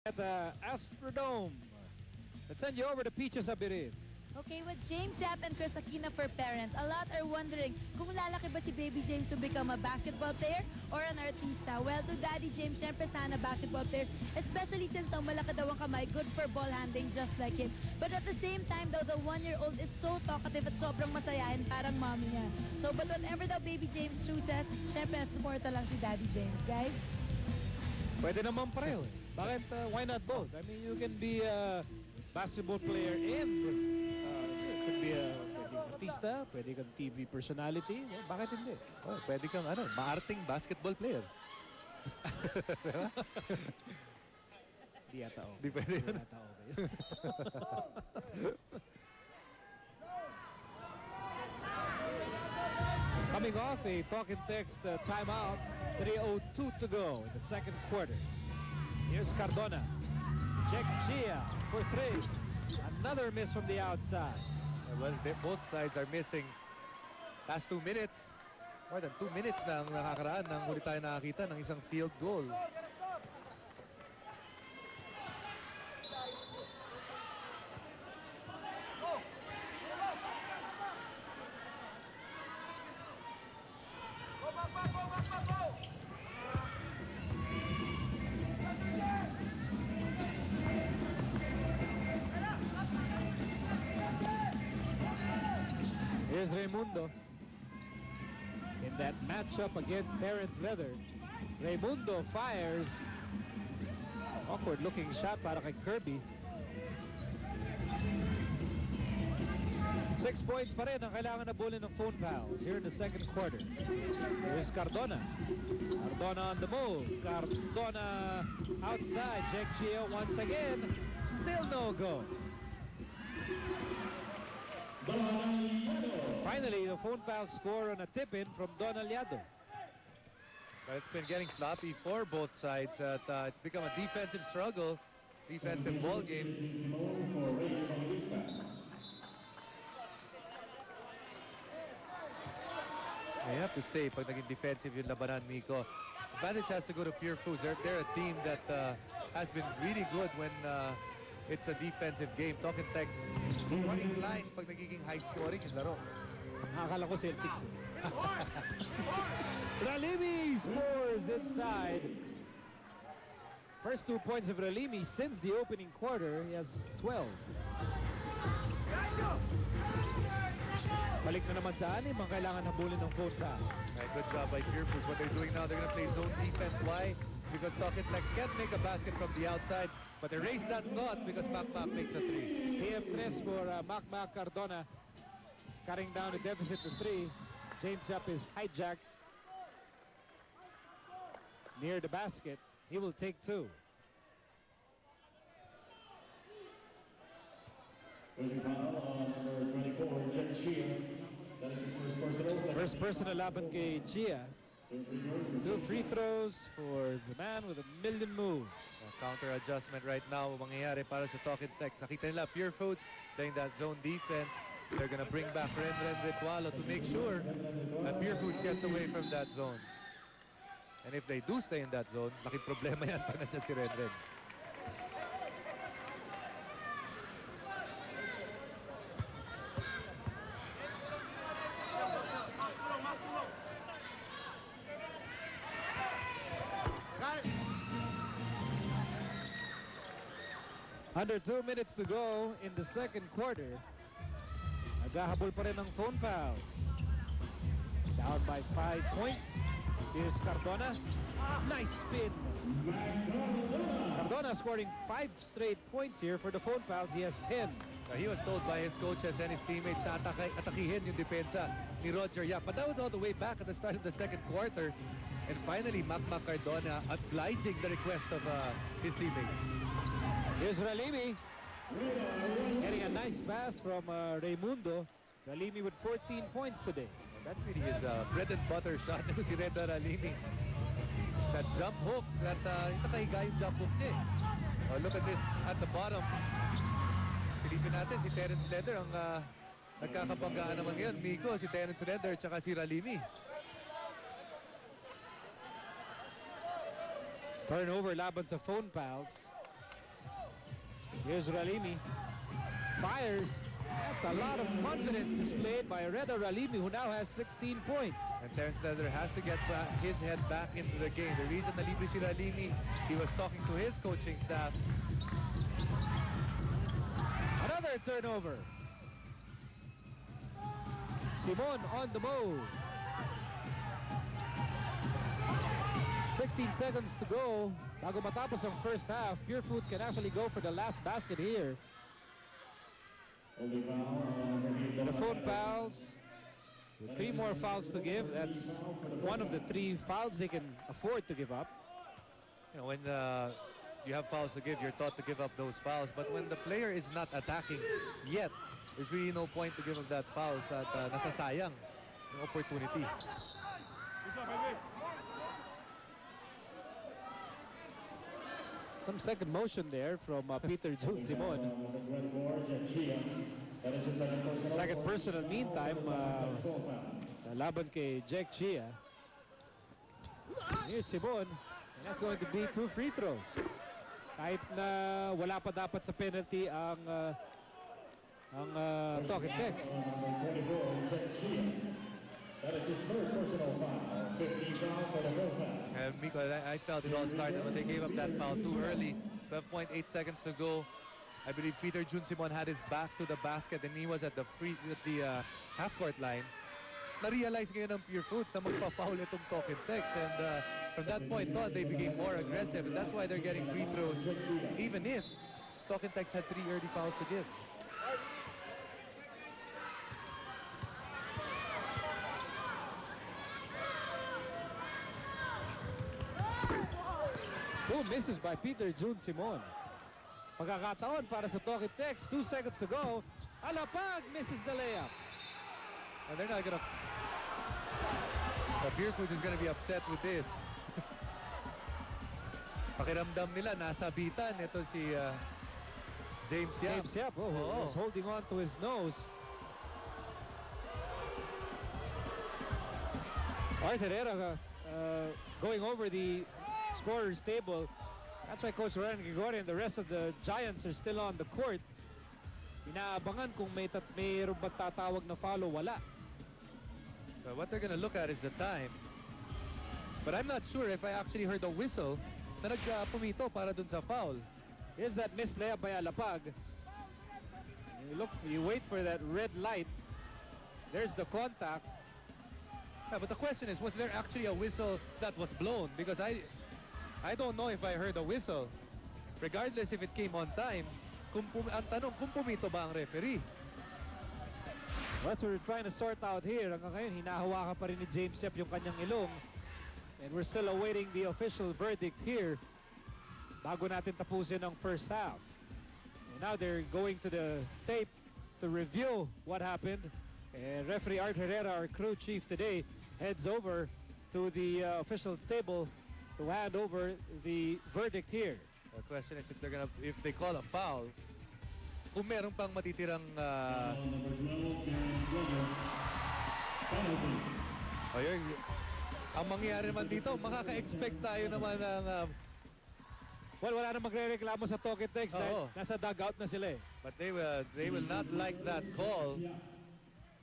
At Astrodome. Let's send you over to Peaches Abirin. Okay, with James Yap and Chris Aquina for parents, a lot are wondering kung lalaki ba si Baby James to become a basketball player or an artista. Well, to Daddy James, syempre sana basketball players, especially since daw malaki daw ang kamay, good for ball handling just like him. But at the same time daw, the 1-year-old is so talkative at sobrang masayahin, parang mommy niya. So, but whatever daw Baby James chooses, syempre supporta lang si Daddy James, guys. Pwede naman pareho. Bakit? Why not both? I mean, you can be a basketball player and could be a artista, pwede kang TV personality. Bakit hindi? Oh, pwede kang maarting basketball player. Diba? Di yata okay. Di pwede yun. Di yata okay. Coming off a talk and text timeout, 3:02 to go in the second quarter. Here's Cardona. Jack Gia for three. Another miss from the outside. Well, both sides are missing. Last 2 minutes. More than 2 minutes na ang nakakaraan nang huli tayo nakakita ng isang field goal. Here's Raimundo in that matchup against Terrence Leather. Raimundo fires. Awkward looking shot para kay Kirby. 6 points pa rin ang kailangan na bulin ng phone pals here in the second quarter. Here's Cardona. Cardona on the move. Cardona outside. Jack Gio once again. Still no go. Finally, the phone pals score on a tip-in from Don Aliado. But it's been getting sloppy for both sides. It's become a defensive struggle, defensive ball game. I have to say, pag naging defensive yung labanan, Miko, advantage has to go to Pure Foods. They're a team that has been really good when it's a defensive game. Talk and text. Running line pag nagiging high scoring yung laro. Akala ko Celtics. Ralimi scores inside. First 2 points of Ralimi since the opening quarter. He has 12. Balik na naman sa anim ang kailangan habulin ng phone pass. Good job by Pure Foods. What they're doing now, they're going to play zone defense. Why? Because Talk and Text can't make a basket from the outside, but they raise that thought because Mac makes a three. TM3 for Mac Cardona. Cutting down the deficit to 3. James Yap is hijacked near the basket. He will take 2. Number 24, Jack Gia. That is his first personal. First personal laban kay Gia. 2 free throws for the man with a million moves. Counter adjustment right now mangyayari para sa Talk and Text. Nakita nila Pure Foods playing that zone defense. They're gonna bring back Renren Ritualo to make sure that Pure Foods gets away from that zone. And if they do stay in that zone, laking problema yan pag nandyan si Renren. Under 2 minutes to go in the second quarter. Naghahabol pa rin ng phone pals. Down by 5 points. Here's Cardona. Nice spin. Cardona scoring 5 straight points here for the phone pals. He has 10. He was told by his coaches and his teammates na atakihin yung depensa ni Roger Yap. But that was all the way back at the start of the second quarter. And finally, Mac Cardona obliging the request of his teammates. Here's Ralimi. Getting a nice pass from Raimundo. Ralimi with 14 points today. That's really his bread and butter shot. Si Reda Ralimi. That jump hook, that nakahiga yung jump hook niya. Oh, look at this at the bottom. Silipin natin si Terrence Leather ang nagkakabanggaan naman ngayon. Miko, si Terrence Leather at si Ralimi. Turnover laban sa phone pals. Here's Ralimi. Fires. That's a lot of confidence displayed by Reda Ralimi, who now has 16 points. And Terence Leather has to get his head back into the game. The reason na libre si Ralimi, he was talking to his coaching staff. Another turnover. Simon on the move. 16 seconds to go. Bago matapos ang first half, Pure Foods can actually go for the last basket here. Only foul on The phone fouls. With 3 more fouls to give. That's one of the 3 fouls they can afford to give up. You know, when you have fouls to give, you're taught to give up those fouls. But when the player is not attacking yet, there's really no point to give up that foul at nasasayang yung opportunity. Some second motion there from Peter June Simon. number 24, Jet Chia. That is his second personal. Second personal meantime, laban kay Jack Chia. Here's Simon, and that's going to be 2 free throws. Kahit na wala pa dapat sa penalty ang talk and text. Number 24, Jet Chia. That is his third personal foul. 15 foul for the third foul. And Miko, I felt it all started when they gave up that foul too early. 12.8 seconds to go. I believe Peter June Simon had his back to the basket and he was at the half-court line. Na-realize ngayon ng Pure Foods na magpa-foul itong talk and text. And from that point on, they became more aggressive. And that's why they're getting free throws, even if talk and text had 3 early fouls to give. Two misses by Peter June Simon. Pagkakataon para sa talk and text. 2 seconds to go. Alapag misses the layup. And they're not gonna... The Pure Foods is gonna be upset with this. Pakiramdam nila, nasabitan. Ito si James Yap. James Yap, who was holding on to his nose. Art Herrera going over the scorer's table. That's why Coach Ryan Gregorio and the rest of the Giants are still on the court. Inaabangan kung mayroon ba tatawag na foul o wala. What they're gonna look at is the time. But I'm not sure if I actually heard a whistle na nagpumito para dun sa foul. Here's that missed layup by Alapag. You wait for that red light. There's the contact. Yeah, but the question is, was there actually a whistle that was blown? Because I don't know if I heard a whistle. Regardless if it came on time, ang tanong, kung pumito ba ang referee? That's what we're trying to sort out here. Hanggang ngayon, hinahawakan pa rin ni James Yap yung kanyang ilong. And we're still awaiting the official verdict here bago natin tapusin ang first half. And now they're going to the tape to review what happened. And referee Art Herrera, our crew chief today, heads over to the official's table to hand over the verdict here. The question is if they call a foul, kung meron pang matitirang Number 12, Terence Leather. Penalty. ang mangyayari naman dito, makaka-expect tayo naman ng Well, wala na magre-reklamo sa talk and text dahil nasa dugout na sila eh. but they will not like that call.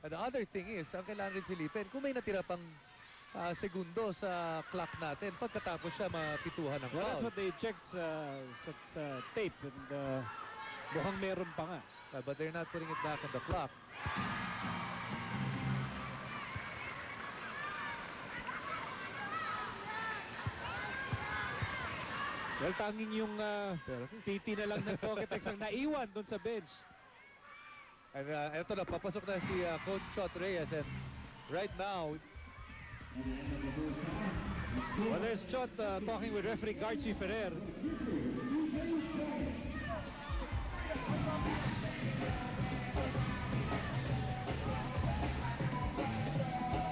And the other thing is, ang kailangan rin silipin, kung may natira pang segundo sa clock natin, pagkatapos siya mapituhan ng Well, that's foul. what they checked sa tape and mukhang meron pa nga. But they're not putting it back on the clock. Well, tanging yung PT na lang ng Togetex ang naiwan doon sa bench. And eto na, papasok na si Coach Chot Reyes. And right now, Well, there's Chot talking with referee Garchi Ferrer.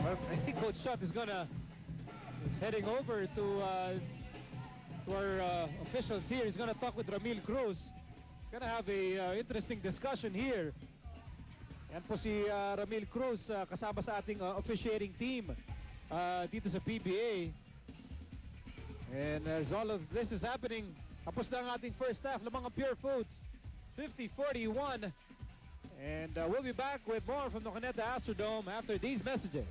Well, I think Coach Chot is heading over to our officials here. He's gonna talk with Ramil Cruz. He's gonna have a interesting discussion here. Yan po si Ramil Cruz kasama sa ating officiating team dito sa PBA. And as all of this is happening, tapos na ang ating first half. Lamang ang Pure Foods, 50-41. And we'll be back with more from the Cuneta Astrodome after these messages.